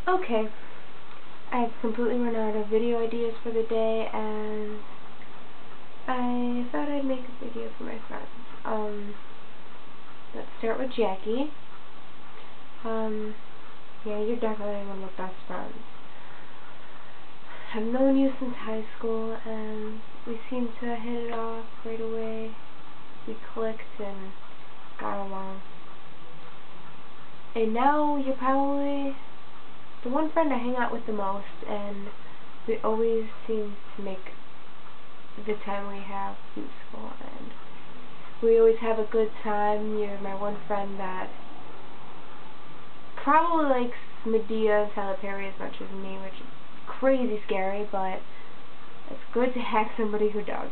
Okay, I've completely run out of video ideas for the day, and I thought I'd make a video for my friends. Let's start with Jackie. Yeah, you're definitely one of my best friends. I've known you since high school, and we seemed to hit it off right away. We clicked and got along. And now you're probably the one friend I hang out with the most, and we always seem to make the time we have useful, and we always have a good time. You're my one friend that probably likes Medea and Tyler Perry as much as me, which is crazy scary, but it's good to have somebody who does.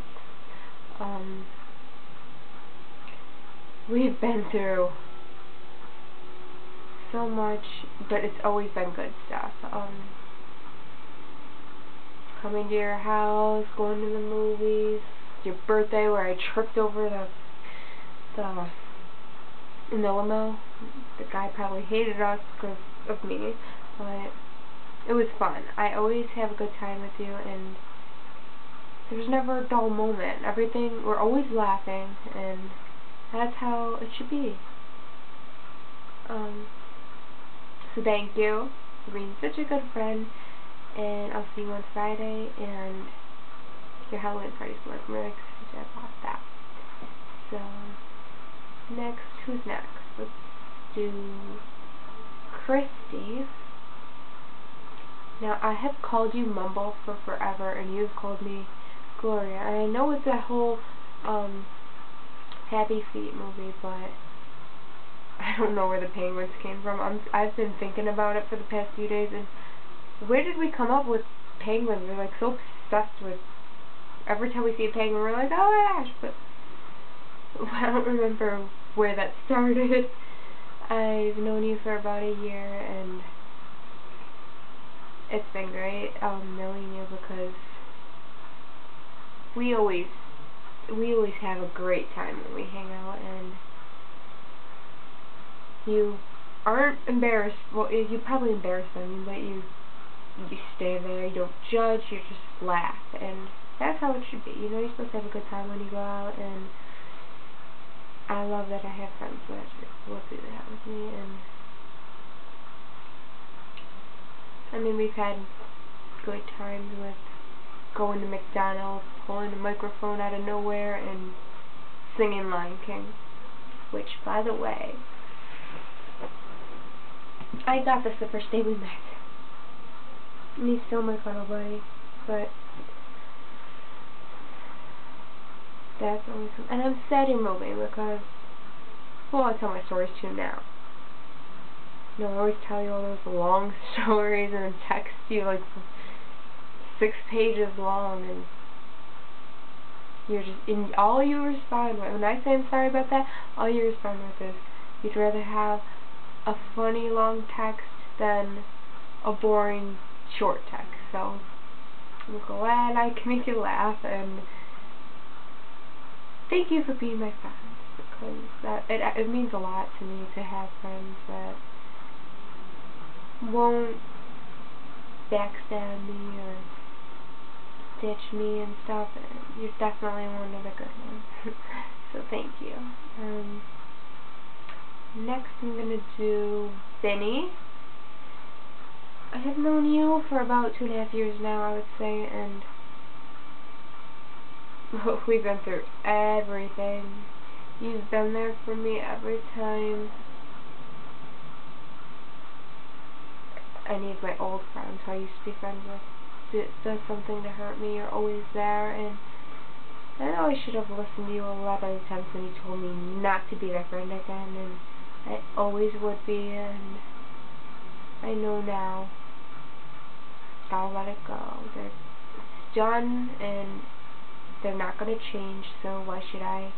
We've been through so much, but it's always been good stuff. Coming to your house, going to the movies, your birthday where I tripped over in the limo. The guy probably hated us because of me, but it was fun. I always have a good time with you, and there's never a dull moment. We're always laughing, and that's how it should be. So thank you for being such a good friend, and I'll see you on Friday, and your Halloween party's going. I'm really excited about that. So, who's next? Let's do Kristy. Now, I have called you Mumble for forever, and you've called me Gloria. And I know it's that whole Happy Feet movie, but I don't know where the penguins came from. I've been thinking about it for the past few days, and where did we come up with penguins? We're like so obsessed with, every time we see a penguin we're like, oh my gosh, but I don't remember where that started. I've known you for about a year, and it's been great knowing you, because we always have a great time when we hang out, and you aren't embarrassed. Well, you probably embarrass them, but you stay there, you don't judge, you just laugh, and that's how it should be. You know, you're supposed to have a good time when you go out, and I love that I have friends that will do that with me. And I mean, we've had good times with going to McDonald's, pulling a microphone out of nowhere, and singing Lion King, which, by the way, I got this the first day we met. And he's still my cuddle buddy, but that's always, and I'm sad you're moving because, well, I tell my stories too now. You know, I always tell you all those long stories and then text you like 6 pages long, and you're just, and all you respond with, when I say I'm sorry about that, all you respond with is, you'd rather have a funny long text than a boring short text. So I'm glad I can make you laugh, and thank you for being my friend, because it means a lot to me to have friends that won't backstab me or ditch me and stuff. You're definitely one of the good ones. So thank you. Next I'm gonna do Vinny. I have known you for about 2.5 years now, I would say, and we've been through everything. You've been there for me every time I need my old friends who I used to be friends with does something to hurt me. You're always there, and I know I should have listened to you a lot of times when you told me not to be that friend again, and I always would be, and I know now. Gotta let it go. It's done, and they're not gonna change, so why should I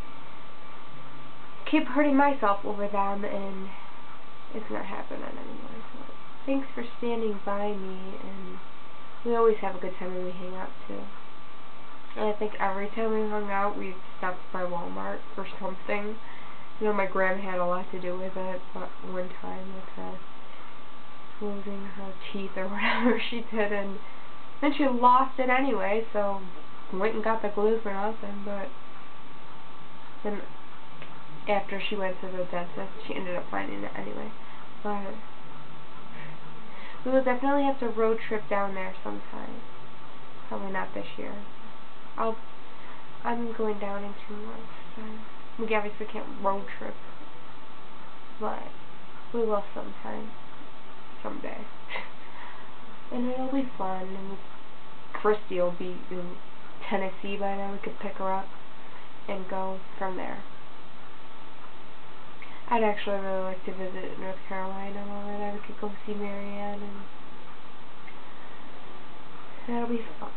keep hurting myself over them? And it's not happening anymore. So thanks for standing by me, and we always have a good time when we hang out too. And I think every time we hung out, we stopped by Walmart or something. You know, my grandma had a lot to do with it, but one time with her. losing her teeth or whatever she did, and then she lost it anyway, so went and got the glue for nothing. But then after she went to the dentist, she ended up finding it anyway. But we will definitely have to road trip down there sometime. Probably not this year. I'm going down in 2 months, so we obviously can't road trip, but we will sometime, someday. And it'll be fun, and Kristy will be in Tennessee by then. We could pick her up and go from there. I'd actually really like to visit North Carolina over there. We could go see Maryanne, and that'll be fun.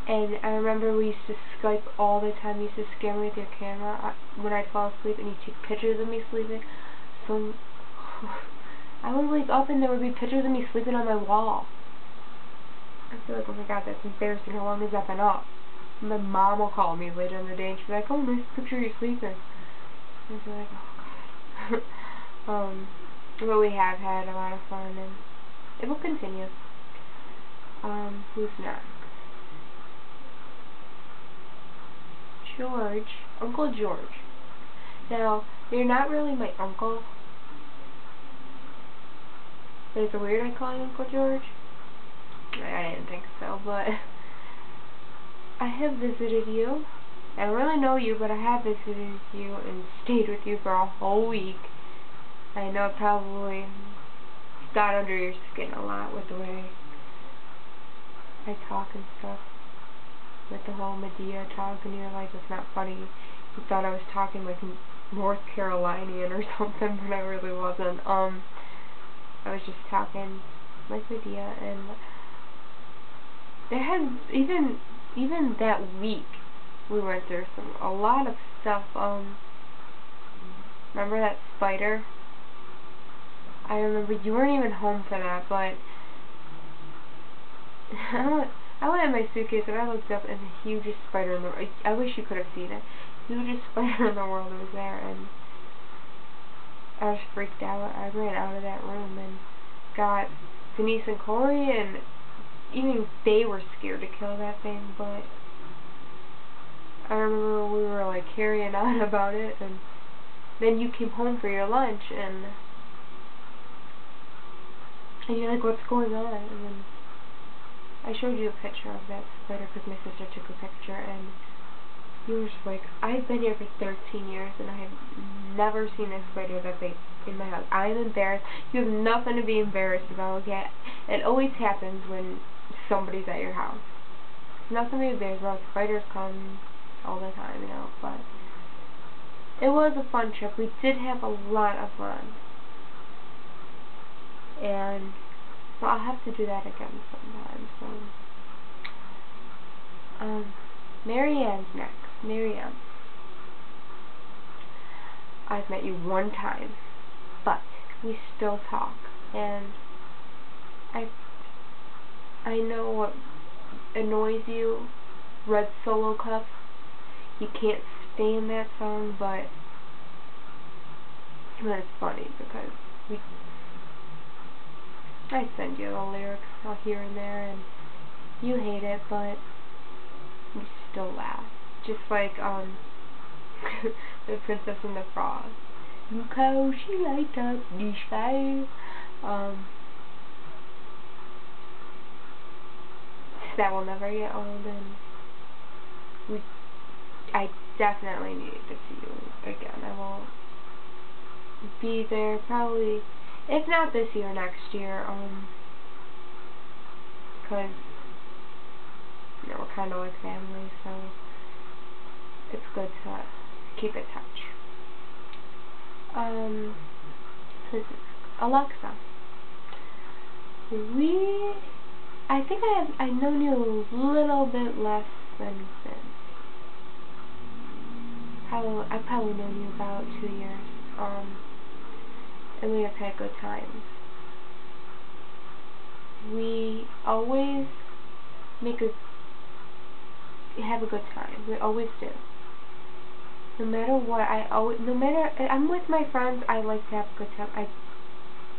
And I remember we used to Skype all the time. You used to scare me with your camera when I'd fall asleep, and you'd take pictures of me sleeping. So I would wake up and there would be pictures of me sleeping on my wall. I feel like, oh my god, that's embarrassing. How long has that been up? And my mom will call me later in the day and she'll be like, oh, nice picture of you sleeping. And I'll be like, oh god. But we have had a lot of fun, and it will continue. Who's next? George. Uncle George. Now, you're not really my uncle. But is it weird I call you Uncle George? I didn't think so, but I have visited you. I don't really know you, but I have visited you and stayed with you for a whole week. I know it probably got under your skin a lot with the way I talk and stuff. With the whole Medea talk, and you're like, it's not funny. You thought I was talking like North Carolinian or something, but I really wasn't. I was just talking like Medea, and there had even that week we went through a lot of stuff. Remember that spider? I remember you weren't even home for that, but I went in my suitcase and I looked up, and the hugest spider in the world. I wish you could have seen it. Hugest spider in the world was there, and I was freaked out. I ran out of that room and got Denise and Corey, and even they were scared to kill that thing. But I remember we were like carrying on about it, and then you came home for your lunch, and you're like, what's going on? And then I showed you a picture of that spider because my sister took a picture, and you were just like, I've been here for 13 years and I have never seen a spider that big in my house. I'm embarrassed. You have nothing to be embarrassed about, okay? It always happens when somebody's at your house. Nothing to be embarrassed about. Spiders come all the time, you know, but it was a fun trip. We did have a lot of fun. And so I'll have to do that again sometime. So, Maryanne's next. Maryanne. I've met you one time, but we still talk, and I know what annoys you. Red Solo Cup. You can't stand that song, but it's funny because I send you the lyrics here and there, and you hate it, but you still laugh. Just like the Princess and the Frog. Look how she light up this fire. That will never get old, and I definitely need to see you again. I will be there probably, if not this year, next year, because, you know, we're kind of like family, so it's good to keep in touch. Alexa. I think I've known you a little bit less than Finn. I've probably known you about 2 years. And we have had good times. We always have a good time. We always do. No matter what, I'm with my friends, I like to have a good time.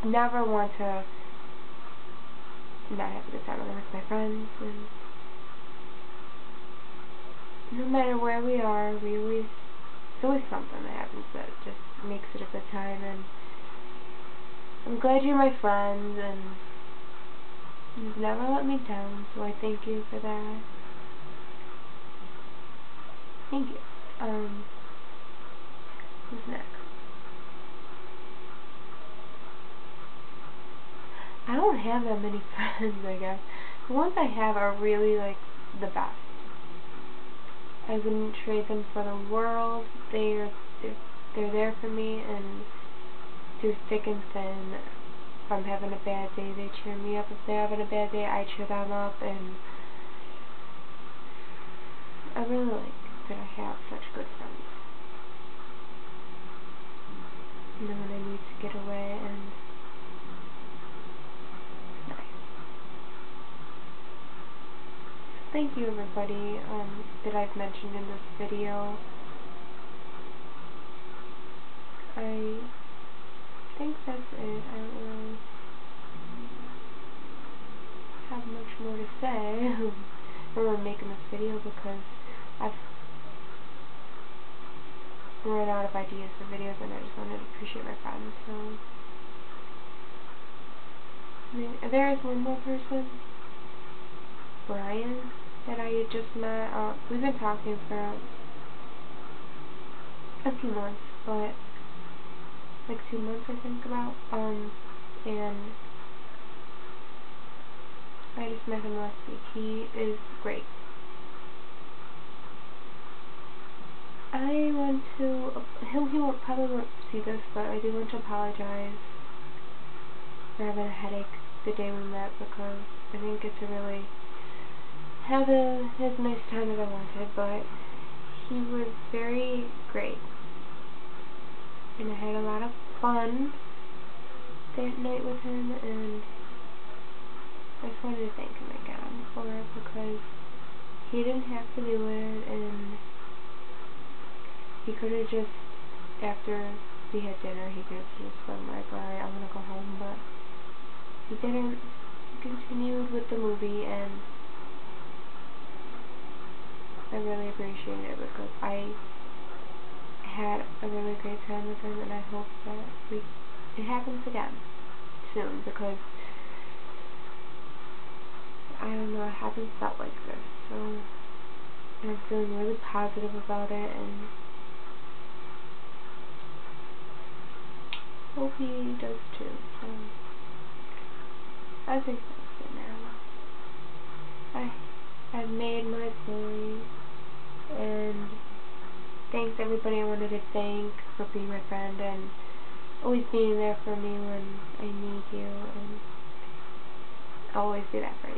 never want to not have a good time with my friends, and no matter where we are, there's always something that happens that just makes it a good time, and I'm glad you're my friend, and you've never let me down, so I thank you for that. Thank you. Who's next? I don't have that many friends, I guess. The ones I have are really, like, the best. I wouldn't trade them for the world. They're there for me, and through thick and thin. If I'm having a bad day, they cheer me up. If they're having a bad day, I cheer them up, and I really like that I have such good friends. You know, when I need to get away, and it's nice. Thank you, everybody, that I've mentioned in this video. I think that's it. I don't really have much more to say. I'm making this video because I've run out of ideas for videos, and I just wanted to appreciate my friends. So, I mean, there is one more person, Maryanne, that I had just met. We've been talking for a few months, but like 2 months, I think, about. And I just met him last week. He is great. I want to, he probably won't see this, but I do want to apologize for having a headache the day we met, because I didn't get to really have as nice time as I wanted, but he was very great. And I had a lot of fun that night with him, and I just wanted to thank him again for it, because he didn't have to do it, and he could have just, after we had dinner, he could have just been like, alright, I'm gonna go home, but he didn't. He continued with the movie, and I really appreciate it, because I had a really great time with him, and I hope that it happens again soon, because I don't know, I haven't felt like this, so, and I'm feeling really positive about it, and hope he does too. So I think that's it now. I've made my point, and thanks everybody I wanted to thank for being my friend and always being there for me when I need you, and I'll always be that for you.